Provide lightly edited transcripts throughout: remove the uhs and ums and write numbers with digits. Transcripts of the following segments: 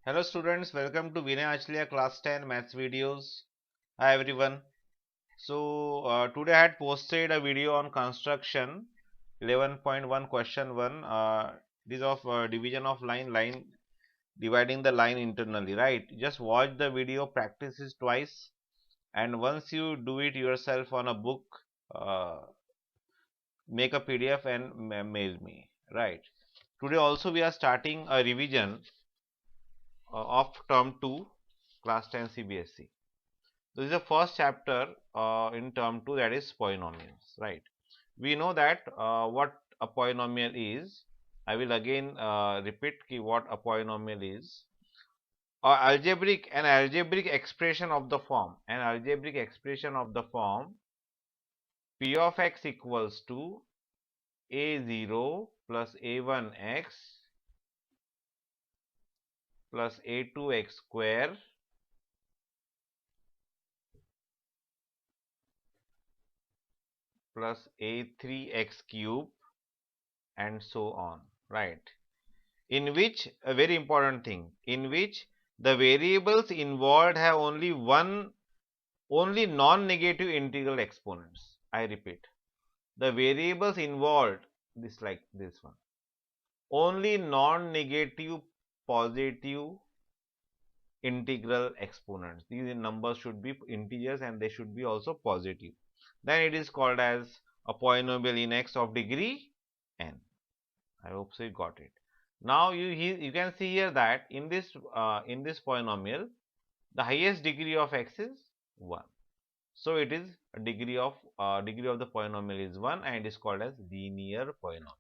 Hello students, welcome to Vinay Achlia class 10 maths videos. Hi everyone. Today I had posted a video on construction 11.1 question 1. This of division of line dividing the line internally, right? Just watch the video, practice it twice, and once you do it yourself on a book, uh, make a PDF and mail me, right? Today also we are starting a revision of term 2 class 10 CBSE. This is the first chapter in term 2, that is polynomials, right? We know that what a polynomial is. I will again repeat what a polynomial is. An algebraic expression of the form, P of x equals to a0 plus a1x plus a2x square plus a3x cube and so on, right? In which, a very important thing, in which the variables involved have only non-negative integral exponents. I repeat, the variables involved, this like this one, only non-negative positive integral exponents. These numbers should be integers and they should be also positive. Then it is called as a polynomial in x of degree n. I hope so you got it. Now you can see here that in this polynomial, the highest degree of x is 1. So it is a degree of the polynomial is 1 and it is called as linear polynomial.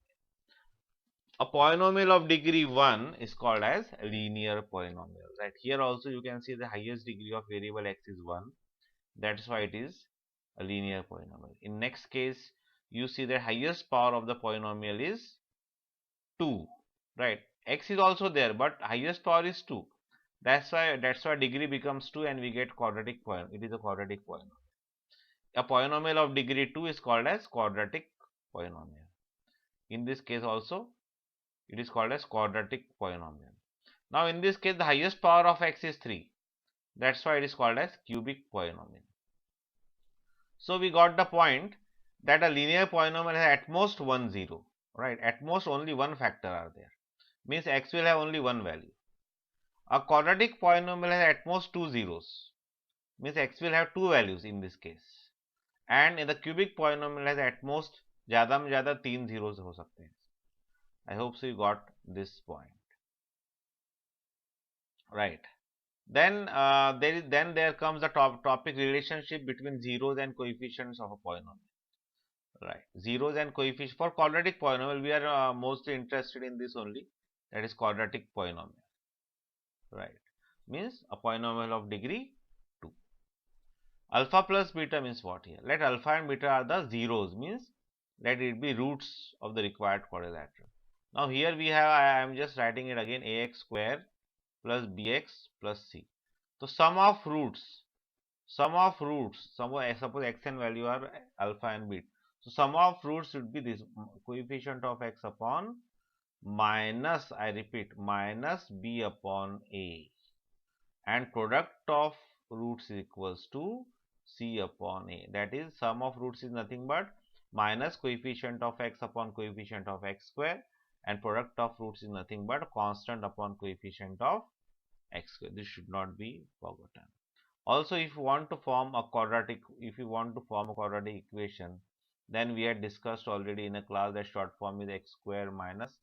A polynomial of degree 1 is called as linear polynomial. Right here also you can see the highest degree of variable x is 1. That's why it is a linear polynomial. In next case, you see the highest power of the polynomial is 2, right? X is also there, but highest power is 2. That's why degree becomes 2 and we get quadratic polynomial. It is a quadratic polynomial. A polynomial of degree 2 is called as quadratic polynomial. In this case also, it is called as quadratic polynomial. Now in this case, the highest power of x is 3. That's why it is called as cubic polynomial. So we got the point that a linear polynomial has at most 1 0, right? At most only one factor are there. Means x will have only one value. A quadratic polynomial has at most 2 zeros. Means x will have two values in this case. And in the cubic polynomial has at most ज़्यादा में ज़्यादा 3 zeros हो सकते हैं. I hope so you got this point, right? Then there comes the topic relationship between zeros and coefficients of a polynomial. Right, zeros and coefficients for quadratic polynomial, we are mostly interested in this only, that is quadratic polynomial, right? Means a polynomial of degree 2. Alpha plus beta means what here? Let alpha and beta are the zeros, means let it be roots of the required quadrilateral. Now here we have, I am just writing it again, ax square plus bx plus c. So suppose xn value are alpha and beta. So sum of roots should be this coefficient of x upon minus, I repeat, minus b upon a, and product of roots is equals to c upon a. That is, sum of roots is nothing but minus coefficient of x upon coefficient of x square, and product of roots is nothing but constant upon coefficient of x square. This should not be forgotten. Also, if you want to form a quadratic equation, then we had discussed already in a class that short form is x square minus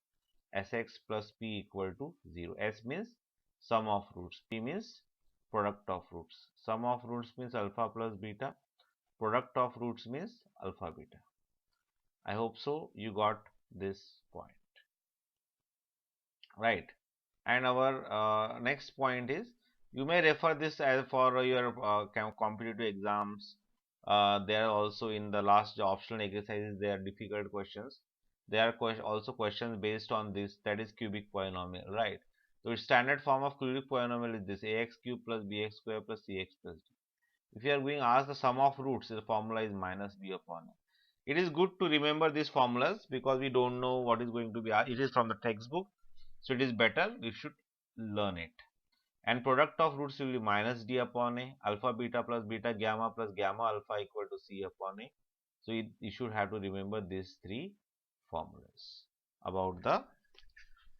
sx plus p equal to 0. S means sum of roots, p means product of roots. Sum of roots means alpha plus beta, product of roots means alpha beta. I hope so you got this point, right? And our next point is, you may refer this as for your competitive exams. There are also in the last optional exercises, there are difficult questions. There are also questions based on this, that is cubic polynomial, right? So its standard form of cubic polynomial is this: ax cube plus bx square plus cx plus d. If you are going to ask the sum of roots, the formula is minus b upon a. It is good to remember these formulas because we don't know what is going to be asked. It is from the textbook, so it is better we should learn it. and product of roots will be minus d upon a, alpha beta plus beta gamma plus gamma alpha equal to c upon a. So you should have to remember these three formulas about the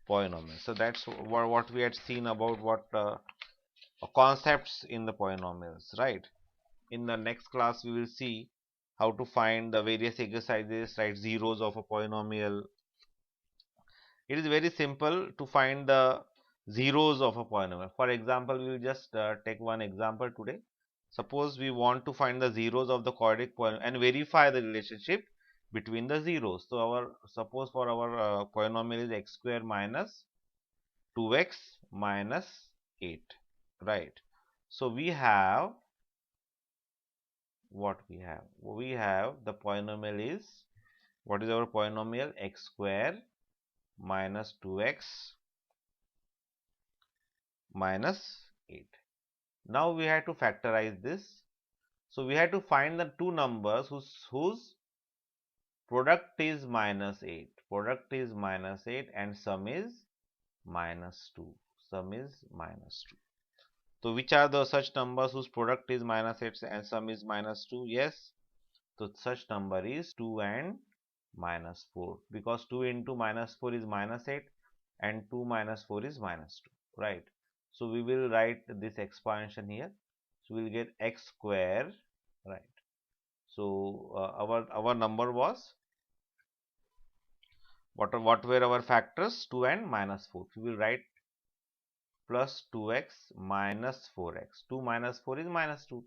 polynomial. So that's what we had seen about what concepts in the polynomials, right? In the next class we will see how to find the various exercises, right? Zeros of a polynomial. It is very simple to find the zeros of a polynomial. For example, we will just take one example today. Suppose we want to find the zeros of the quadratic polynomial and verify the relationship between the zeros. So suppose for our polynomial is x square minus 2x minus 8, right? So we have what we have. We have the polynomial is, what is our polynomial? X square minus 2x minus 8. Now we have to factorize this. So we have to find the two numbers whose product is minus 8. Product is minus 8 and sum is minus 2. Sum is minus 2. So which are the such numbers whose product is minus 8 and sum is minus 2? Yes. So such number is 2 and minus 4, because 2 into minus 4 is minus 8 and 2 minus 4 is minus 2, right? So we will write this expansion here. So we will get x square, right? So our number was, what were our factors? 2 and minus 4. We will write plus 2x minus 4x. 2 minus 4 is minus 2.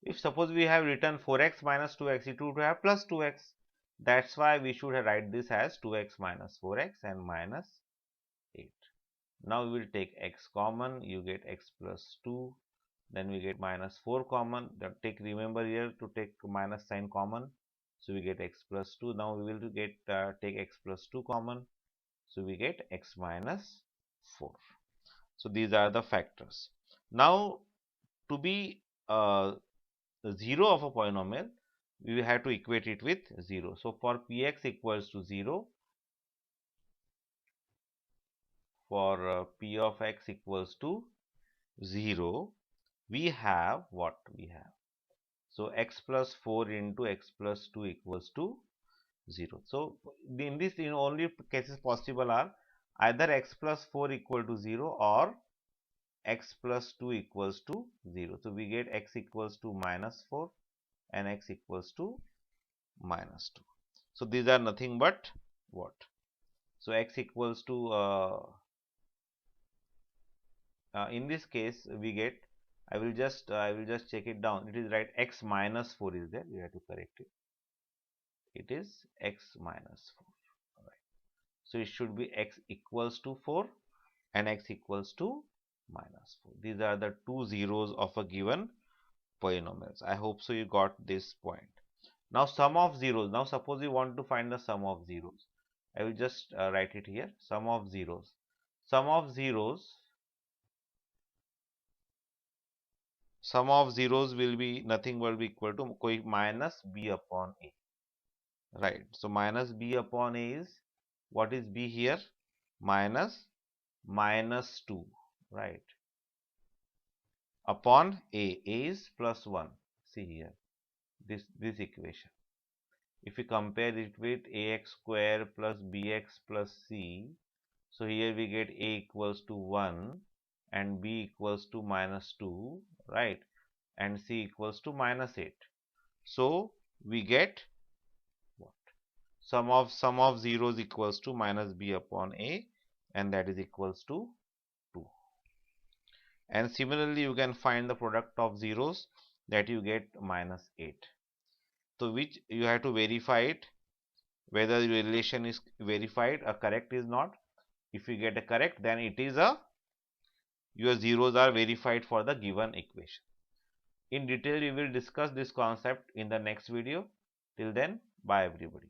If suppose we have written 4x minus 2x, it would have plus 2x. That's why we should write this as 2x minus 4x and minus 8. Now we will take x common, you get x plus 2, then we get minus 4 common. Remember here to take minus sign common, so we get x plus 2. Now we will get take x plus 2 common, so we get x minus 4. So these are the factors. Now to be the 0 of a polynomial, we have to equate it with 0. So for px equals to 0, for p of x equals to 0, we have what we have. So x plus 4 into x plus 2 equals to 0. So in this, only cases possible are either x plus 4 equal to 0 or x plus 2 equals to 0. So we get x equals to minus 4 and x equals to minus 2. So these are nothing but what? So x equals to in this case we get, I will just check it down. It is right, x minus 4 is there. We have to correct it. It is x minus 4. All right. So it should be x equals to 4 and x equals to minus 4. These are the two zeros of a given polynomials. I hope so you got this point. Now sum of zeros. Now suppose you want to find the sum of zeros. I will just write it here. Sum of zeros. Sum of zeros will be nothing but equal to minus b upon a. Right. So minus b upon a is, what is b here? Minus 2. Right. Upon a. A is plus 1. See here. This equation. If we compare it with ax square plus bx plus c, so here we get a equals to 1 and b equals to minus 2, right, and c equals to minus 8. So we get what? Sum of zeros equals to minus b upon a, and that is equals to 2. And similarly you can find the product of zeros, that you get minus 8. So which you have to verify it, whether the relation is verified or correct is not. If you get a correct, then it is your zeros are verified for the given equation. In detail we will discuss this concept in the next video. Till then, bye everybody.